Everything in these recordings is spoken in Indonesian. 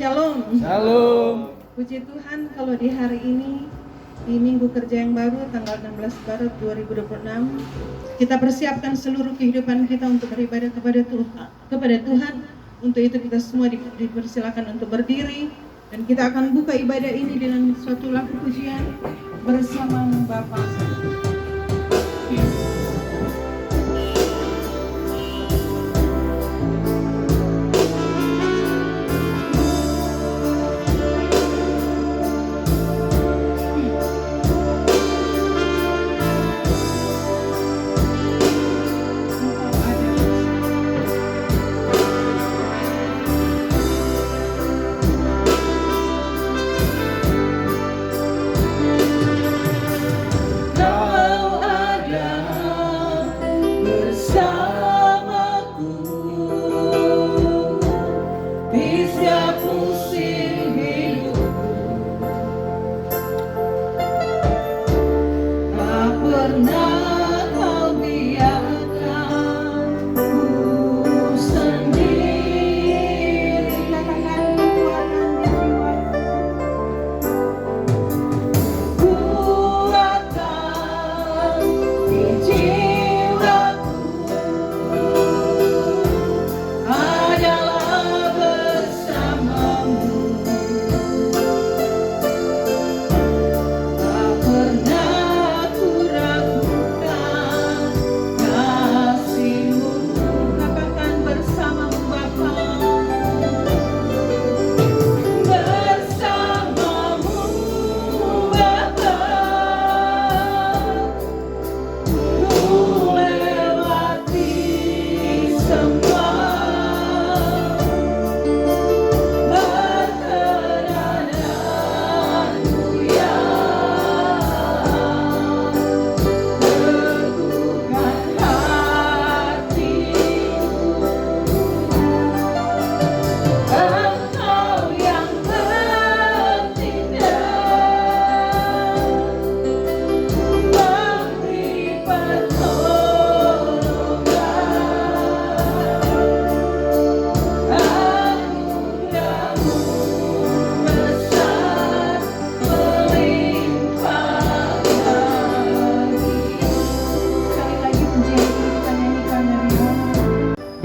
Shalom. Shalom. Puji Tuhan kalau di hari ini, di minggu kerja yang baru, tanggal 16 Maret 2026, kita persiapkan seluruh kehidupan kita untuk beribadah kepada Tuhan. Untuk itu kita semua dipersilakan untuk berdiri, dan kita akan buka ibadah ini dengan suatu lagu pujian bersama Bapa.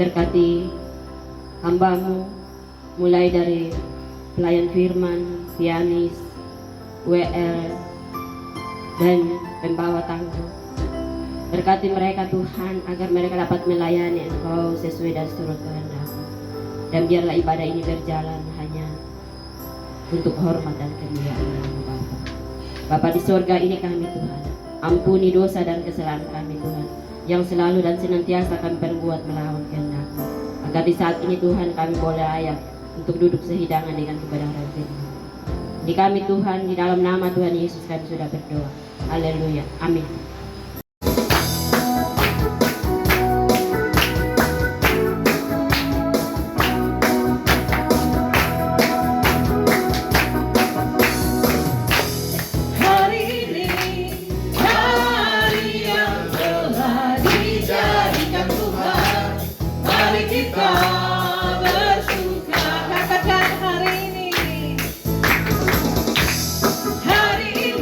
Berkati hamba-Mu mulai dari pelayan firman, pianis, WL, dan pembawa tangguh. Berkati mereka Tuhan agar mereka dapat melayani Engkau sesuai dan seturut kehendak-Mu. Dan biarlah ibadah ini berjalan hanya untuk hormat dan kemuliaan nama Bapa. Bapa di surga ini kami Tuhan, ampuni dosa dan kesalahan kami Tuhan, yang selalu dan senantiasa kami perbuat melawan kehendak-Mu. Agar di saat ini Tuhan kami boleh layak untuk duduk sehidangan dengan kebenaran firman. Di kami Tuhan, di dalam nama Tuhan Yesus kami sudah berdoa. Haleluya. Amin. Hari ini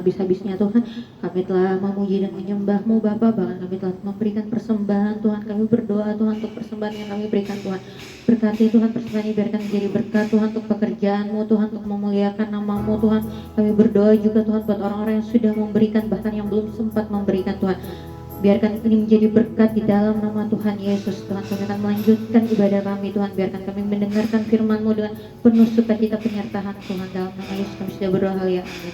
habis-habisnya Tuhan. Kami telah memuji dan menyembah-Mu Bapa, bahkan kami telah memberikan persembahan Tuhan. Kami berdoa Tuhan untuk persembahan yang kami berikan Tuhan. Berkati Tuhan persembahan ini, biarkan menjadi berkat Tuhan untuk pekerjaan-Mu Tuhan, untuk memuliakan nama-Mu Tuhan. Kami berdoa juga Tuhan buat orang-orang yang sudah memberikan, bahkan yang belum sempat memberikan Tuhan. Biarkan ini menjadi berkat di dalam nama Tuhan Yesus. Tuhan, kami akan melanjutkan ibadah kami Tuhan. Biarkan kami mendengarkan firman-Mu dengan penuh sukacita penyertaan Tuhan. Dalam nama Yesus kami sudah berdoa hal ya. Amin.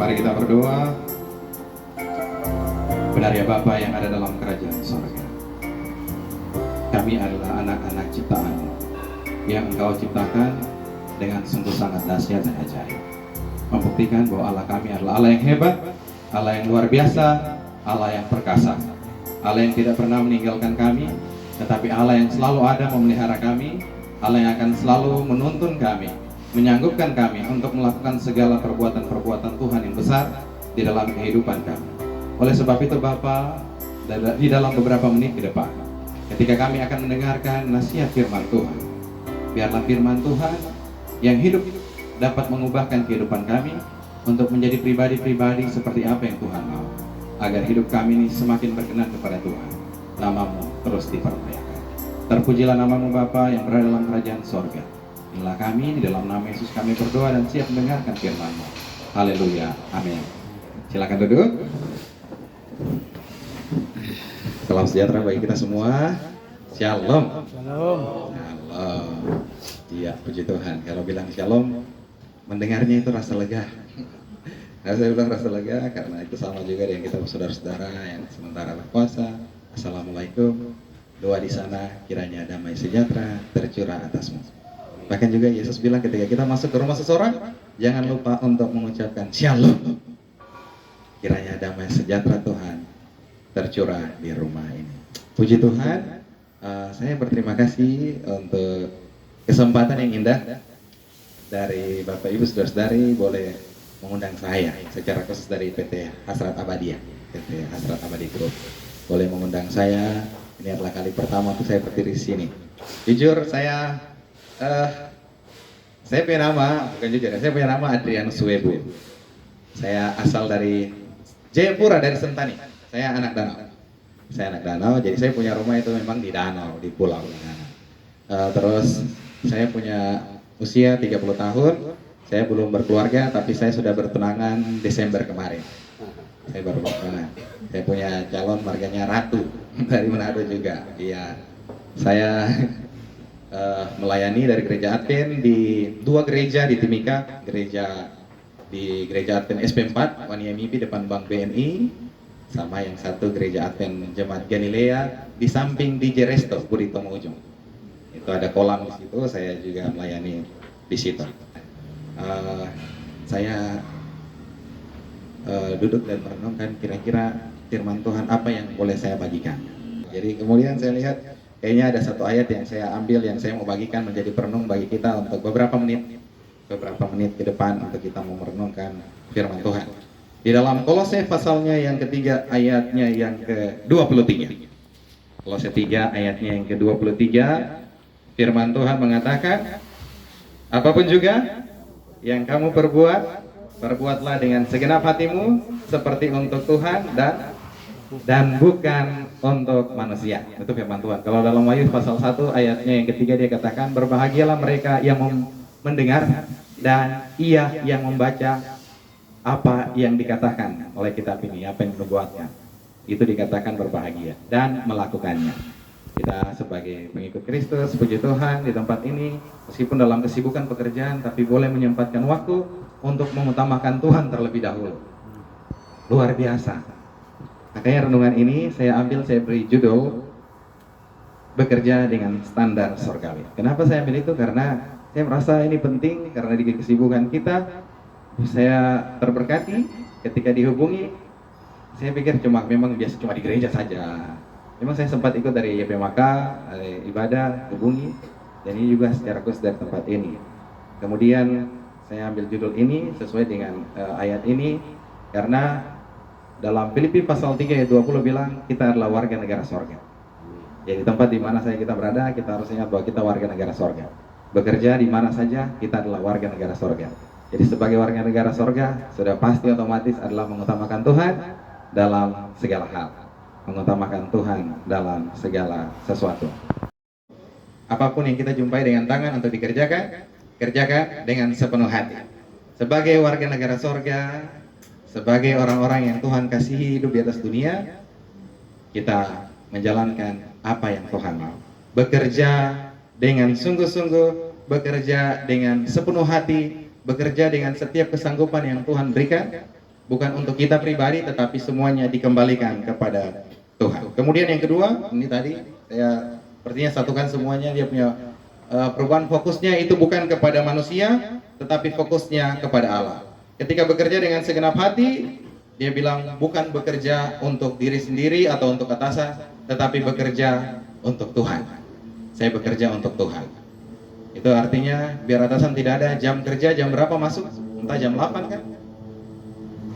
Mari kita berdoa. Benar ya Bapa yang ada dalam kerajaan surga, kami adalah anak-anak ciptaan yang Engkau ciptakan dengan sungguh sangat dahsyat dan ajaib, membuktikan bahwa Allah kami adalah Allah yang hebat, Allah yang luar biasa, Allah yang perkasa, Allah yang tidak pernah meninggalkan kami, tetapi Allah yang selalu ada memelihara kami, Allah yang akan selalu menuntun kami, menyanggupkan kami untuk melakukan segala perbuatan-perbuatan Tuhan yang besar di dalam kehidupan kami. Oleh sebab itu Bapa, di dalam beberapa menit ke depan, ketika kami akan mendengarkan nasihat firman Tuhan, biarlah firman Tuhan yang hidup dapat mengubahkan kehidupan kami untuk menjadi pribadi-pribadi seperti apa yang Tuhan mau, agar hidup kami ini semakin berkenan kepada Tuhan. Nama-Mu terus dipermuliakan. Terpujilah nama-Mu Bapa yang berada dalam kerajaan sorga. Inilah kami, di dalam nama Yesus kami berdoa dan siap mendengarkan firman-Mu. Haleluya, amin. Silakan duduk. Salam sejahtera bagi kita semua. Shalom. Shalom. Iya, puji Tuhan. Kalau bilang shalom, mendengarnya itu rasa lega. Saya bilang rasa lega karena itu sama juga dengan kita saudara-saudara yang sementara berpuasa. Assalamualaikum. Doa di sana kiranya damai sejahtera tercurah atasmu. Bahkan juga Yesus bilang ketika kita masuk ke rumah seseorang, jangan lupa untuk mengucapkan shalom. Kiranya damai sejahtera Tuhan tercurah di rumah ini. Puji Tuhan, saya berterima kasih untuk kesempatan yang indah dari Bapak Ibu Saudara-saudari boleh mengundang saya secara khusus dari PT Hasrat Abadi, PT Hasrat Abadi Group. Boleh mengundang saya, ini adalah kali pertama untuk saya berdiri di sini. Jujur saya punya nama, bukan jujur, saya punya nama Adrianus Suwebu. Saya asal dari Jayapura, dari Sentani. Saya anak danau. Jadi saya punya rumah itu memang di danau, di pulau danau. Terus saya punya usia 30 tahun. Saya belum berkeluarga, tapi saya sudah bertunangan Desember kemarin. Saya baru bertunangan. Saya punya calon marganya Ratu dari Manado juga. Iya, saya melayani dari gereja Advent di 2 gereja di Timika, di gereja Advent SP4 Waniamipi depan Bank BNI, sama yang satu gereja Advent Jemaat Galilea di samping DJ Resto Puri Tomo Ujung. Itu ada kolam di situ, saya juga melayani di situ. Saya duduk dan merenungkan kira-kira firman Tuhan apa yang boleh saya bagikan. Jadi kemudian saya lihat kayaknya ada satu ayat yang saya ambil, yang saya mau bagikan menjadi perenung bagi kita untuk beberapa menit ke depan untuk kita mau merenungkan firman Tuhan. Di dalam Kolose pasalnya yang ketiga ayatnya yang ke-23. Kolose 3 ayatnya yang ke-23, firman Tuhan mengatakan, apapun juga yang kamu perbuat, perbuatlah dengan segenap hatimu seperti untuk Tuhan dan bukan untuk manusia. Itu firman Tuhan. Kalau dalam Wahyu pasal 1 ayatnya yang ketiga dia katakan, berbahagialah mereka yang mendengar dan ia yang membaca apa yang dikatakan oleh kitab ini, apa yang dibuatnya. Itu dikatakan berbahagia dan melakukannya. Kita sebagai pengikut Kristus, puji Tuhan, di tempat ini meskipun dalam kesibukan pekerjaan, tapi boleh menyempatkan waktu untuk mengutamakan Tuhan terlebih dahulu. Luar biasa. Makanya renungan ini saya beri judul bekerja dengan standar surgawi. Kenapa saya ambil itu? Karena saya merasa ini penting, karena di kesibukan kita saya terberkati ketika dihubungi. Saya pikir memang biasa cuma di gereja saja. Memang saya sempat ikut dari YPMK, ibadah, hubungi, dan ini juga secara khusus dari tempat ini. Kemudian saya ambil judul ini sesuai dengan ayat ini, karena dalam Filipi pasal 3 ayat 20 bilang kita adalah warga negara sorga. Jadi tempat di mana kita berada, kita harus ingat bahwa kita warga negara sorga. Bekerja di mana saja, kita adalah warga negara sorga. Jadi sebagai warga negara sorga, sudah pasti otomatis adalah mengutamakan Tuhan dalam segala hal. Mengutamakan Tuhan dalam segala sesuatu. Apapun yang kita jumpai dengan tangan untuk dikerjakan, kerjakan dengan sepenuh hati. Sebagai warga negara sorga, sebagai orang-orang yang Tuhan kasihi hidup di atas dunia, kita menjalankan apa yang Tuhan mau. Bekerja dengan sungguh-sungguh, bekerja dengan sepenuh hati, bekerja dengan setiap kesanggupan yang Tuhan berikan, bukan untuk kita pribadi, tetapi semuanya dikembalikan kepada Tuhan. Kemudian yang kedua, ini tadi saya sepertinya satukan semuanya, dia punya perubahan fokusnya itu bukan kepada manusia, tetapi fokusnya kepada Allah. Ketika bekerja dengan segenap hati, dia bilang bukan bekerja untuk diri sendiri atau untuk atasan, tetapi bekerja untuk Tuhan. Saya bekerja untuk Tuhan. Itu artinya biar atasan tidak ada jam kerja, jam berapa masuk, entah jam 8 kan?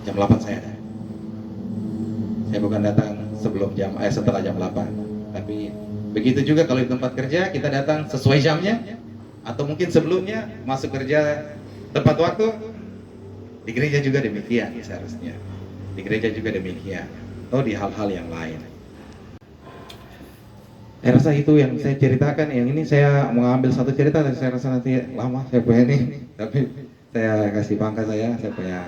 Jam 8 saya ada. Saya bukan datang setelah jam 8. Tapi begitu juga kalau di tempat kerja, kita datang sesuai jamnya, atau mungkin sebelumnya masuk kerja tepat waktu. Di gereja juga demikian seharusnya. Di gereja juga demikian. Atau di hal-hal yang lain. Saya rasa itu yang saya ceritakan. Yang ini saya mengambil satu cerita, dan saya rasa nanti lama saya punya ini. Tapi saya kasih pangkat saya punya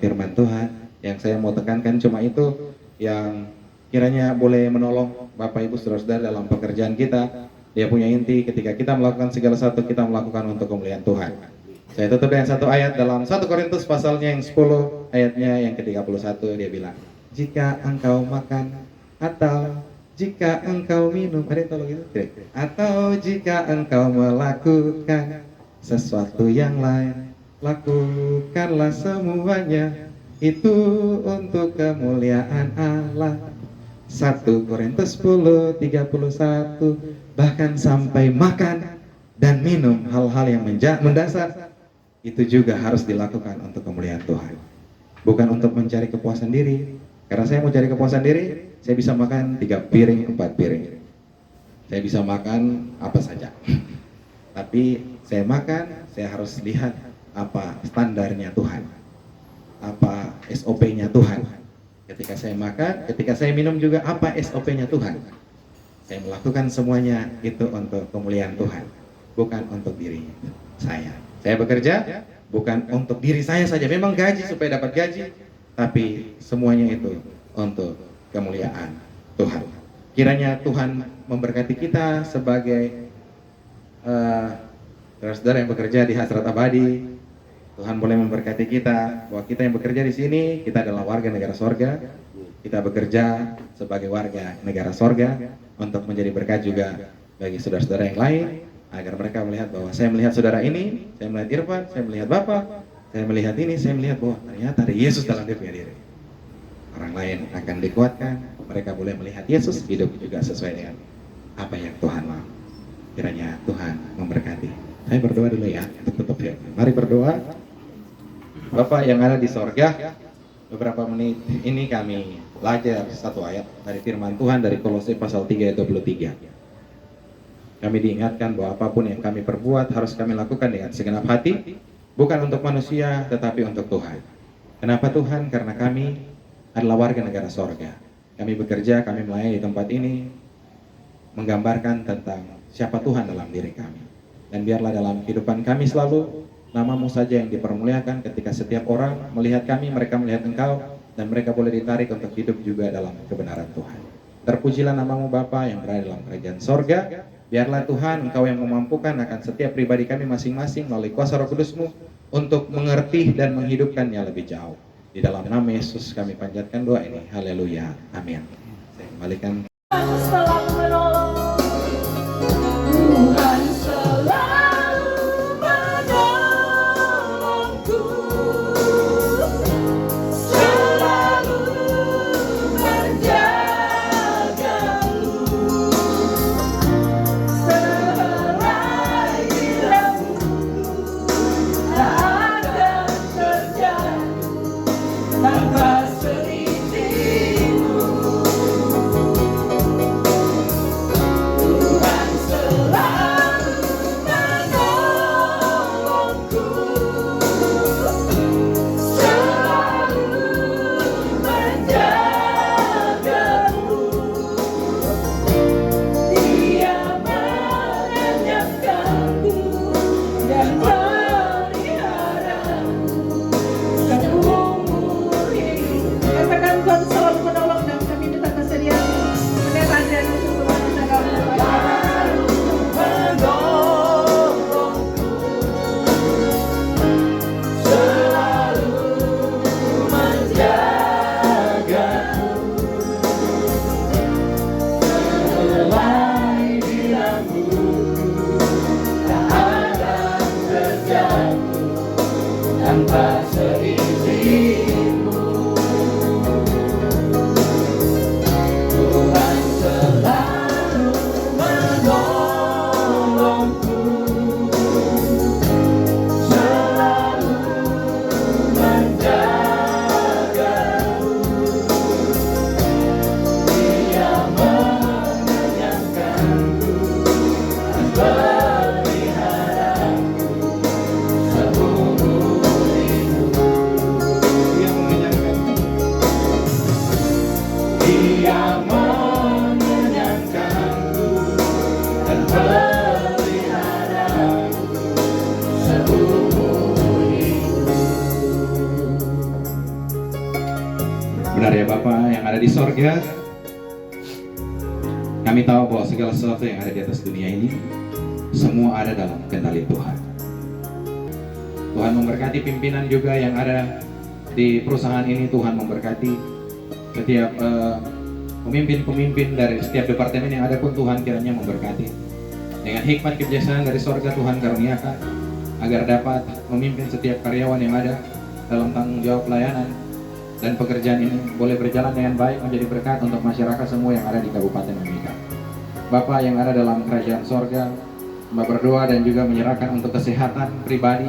firman Tuhan. Yang saya mau tekankan cuma itu, yang kiranya boleh menolong Bapak Ibu Saudara-saudara dalam pekerjaan kita. Dia punya inti, ketika kita melakukan segala sesuatu, kita melakukan untuk kemuliaan Tuhan. Saya tutup dengan satu ayat dalam 1 Korintus pasalnya yang 10, ayatnya yang ke-31, dia bilang, jika engkau makan atau jika engkau minum, ada yang tolong gitu? Atau jika engkau melakukan sesuatu yang lain, lakukanlah semuanya itu untuk kemuliaan Allah. 1 Korintus 10, 31, bahkan sampai makan dan minum hal-hal yang mendasar, itu juga harus dilakukan untuk kemuliaan Tuhan. Bukan untuk mencari kepuasan diri. Karena saya mau cari kepuasan diri, saya bisa makan 3 piring, 4 piring. Saya bisa makan apa saja. Tapi saya makan, saya harus lihat apa standarnya Tuhan. Apa SOP-nya Tuhan. Ketika saya makan, ketika saya minum juga apa SOP-nya Tuhan. Saya melakukan semuanya itu untuk kemuliaan Tuhan. Bukan untuk diri saya. Saya bekerja bukan untuk diri saya saja. Memang gaji supaya dapat gaji, tapi semuanya itu untuk kemuliaan Tuhan. Kiranya Tuhan memberkati kita sebagai saudara yang bekerja di Hasrat Abadi. Tuhan boleh memberkati kita bahwa kita yang bekerja di sini, kita adalah warga negara sorga. Kita bekerja sebagai warga negara sorga untuk menjadi berkat juga bagi saudara-saudara yang lain, agar mereka melihat bahwa saya melihat saudara ini, saya melihat Irfan, saya melihat Bapak, saya melihat ini, saya melihat bahwa ternyata ada Yesus dalam diri. Orang lain akan dikuatkan, mereka boleh melihat Yesus hidup juga sesuai dengan apa yang Tuhan mau. Kiranya Tuhan memberkati. Saya berdoa dulu ya untuk tutup firman. Mari berdoa. Bapak yang ada di sorga, beberapa menit ini kami belajar satu ayat dari firman Tuhan dari Kolose pasal 3 ayat 23. Kami diingatkan bahwa apapun yang kami perbuat harus kami lakukan dengan segenap hati, bukan untuk manusia tetapi untuk Tuhan. Kenapa Tuhan? Karena kami adalah warga negara sorga. Kami bekerja, kami melayani di tempat ini, menggambarkan tentang siapa Tuhan dalam diri kami. Dan biarlah dalam kehidupan kami selalu nama-Mu saja yang dipermuliakan ketika setiap orang melihat kami, mereka melihat Engkau, dan mereka boleh ditarik untuk hidup juga dalam kebenaran Tuhan. Terpujilah nama-Mu Bapa yang berada dalam kerajaan sorga. Biarlah Tuhan Engkau yang memampukan akan setiap pribadi kami masing-masing melalui kuasa Roh Kudus-Mu untuk mengerti dan menghidupkannya lebih jauh. Di dalam nama Yesus kami panjatkan doa ini. Haleluya. Amin. Saya kembalikan. Selalu menolong, Tuhan selalu menolongku, selalu menjagaku, sehelai rambutku tak akan terjatuh tanpa seizin-Mu. Tuhan selalu menolongku, selalu menjagaku. Dia mengenyangkanku dan meliharaku seumur hidup. Katakan Tuhan selalu menolong dan kami minta kesediaan menelan dan untuk bangsa kami. Selalu menjagaku, sehelai di rambutku tak akan terjatuh tanpa seizin-Mu. Tuhan selalu menolongku, selalu menjagaku. Dia mengenyangkanku dan meliharaku seumur hidup. Dia mengenyangkan. Dia mengenyangkanku dan meliharaku seumur hidup. Benar ya Bapa yang ada di sorga. Kami tahu bahwa segala sesuatu yang ada di atas dunia ini semua ada dalam kendali Tuhan. Tuhan memberkati pimpinan juga yang ada di perusahaan ini. Tuhan memberkati setiap pemimpin-pemimpin dari setiap departemen yang ada pun Tuhan kiranya memberkati. Dengan hikmat kebijaksanaan dari sorga Tuhan karuniakan agar dapat memimpin setiap karyawan yang ada dalam tanggung jawab pelayanan, dan pekerjaan ini boleh berjalan dengan baik menjadi berkat untuk masyarakat semua yang ada di Kabupaten Mimika. Bapa yang ada dalam kerajaan sorga, Hamba berdoa dan juga menyerahkan untuk kesehatan pribadi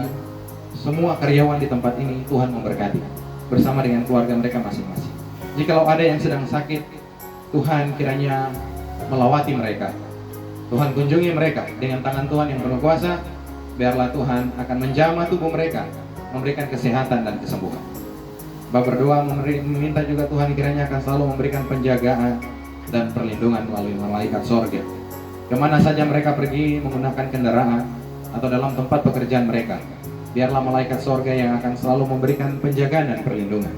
semua karyawan di tempat ini. Tuhan memberkati bersama dengan keluarga mereka masing-masing. Jikalau ada yang sedang sakit, Tuhan kiranya melawati mereka. Tuhan kunjungi mereka dengan tangan Tuhan yang penuh kuasa. Biarlah Tuhan akan menjamah tubuh mereka, memberikan kesehatan dan kesembuhan. Bapak berdoa meminta juga Tuhan kiranya akan selalu memberikan penjagaan dan perlindungan melalui malaikat sorga. Kemana saja mereka pergi menggunakan kendaraan atau dalam tempat pekerjaan mereka, biarlah malaikat sorga yang akan selalu memberikan penjagaan dan perlindungan,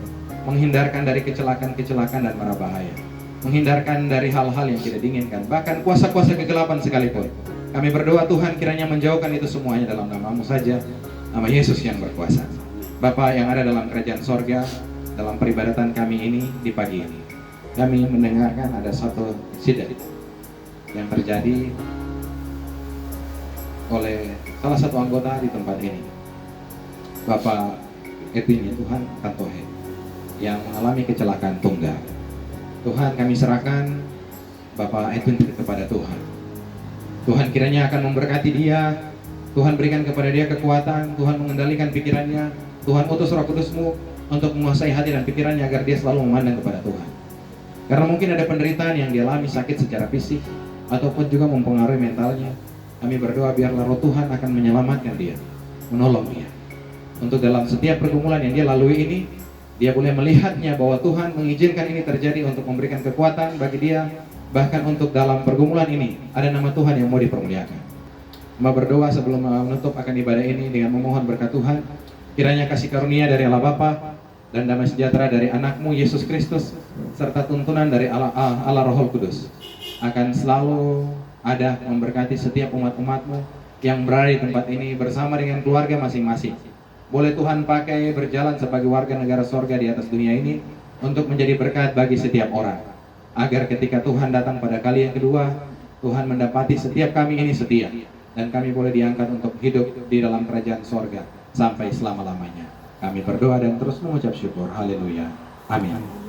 menghindarkan dari kecelakaan-kecelakaan dan mara bahaya, menghindarkan dari hal-hal yang tidak diinginkan, bahkan kuasa-kuasa kegelapan sekalipun. Kami berdoa Tuhan kiranya menjauhkan itu semuanya dalam nama-Mu saja, nama Yesus yang berkuasa. Bapa yang ada dalam kerajaan sorga, dalam peribadatan kami ini di pagi ini, kami mendengarkan ada satu insiden yang terjadi oleh salah satu anggota di tempat ini, Bapak Edwin Tuhan Kantohe, yang mengalami kecelakaan tunggal. Tuhan kami serahkan Bapak Edwin kepada Tuhan. Tuhan kiranya akan memberkati dia. Tuhan berikan kepada dia kekuatan. Tuhan mengendalikan pikirannya. Tuhan utus Roh Kudus-Mu untuk menguasai hati dan pikirannya agar dia selalu memandang kepada Tuhan. Karena mungkin ada penderitaan yang dia alami, sakit secara fisik ataupun juga mempengaruhi mentalnya. Kami berdoa biarlah Roh Tuhan akan menyelamatkan dia, menolong dia. Untuk dalam setiap pergumulan yang dia lalui ini, dia boleh melihatnya bahwa Tuhan mengizinkan ini terjadi untuk memberikan kekuatan bagi dia. Bahkan untuk dalam pergumulan ini ada nama Tuhan yang mau dipermuliakan. Hamba berdoa sebelum menutup akan ibadah ini dengan memohon berkat Tuhan. Kiranya kasih karunia dari Allah Bapa dan damai sejahtera dari Anak-Mu Yesus Kristus serta tuntunan dari Allah Roh Kudus akan selalu ada memberkati setiap umat-umat-Mu yang berada di tempat ini bersama dengan keluarga masing-masing. Boleh Tuhan pakai berjalan sebagai warga negara sorga di atas dunia ini untuk menjadi berkat bagi setiap orang. Agar ketika Tuhan datang pada kali yang kedua, Tuhan mendapati setiap kami ini setia. Dan kami boleh diangkat untuk hidup di dalam kerajaan sorga sampai selama-lamanya. Kami berdoa dan terus mengucap syukur. Haleluya. Amin.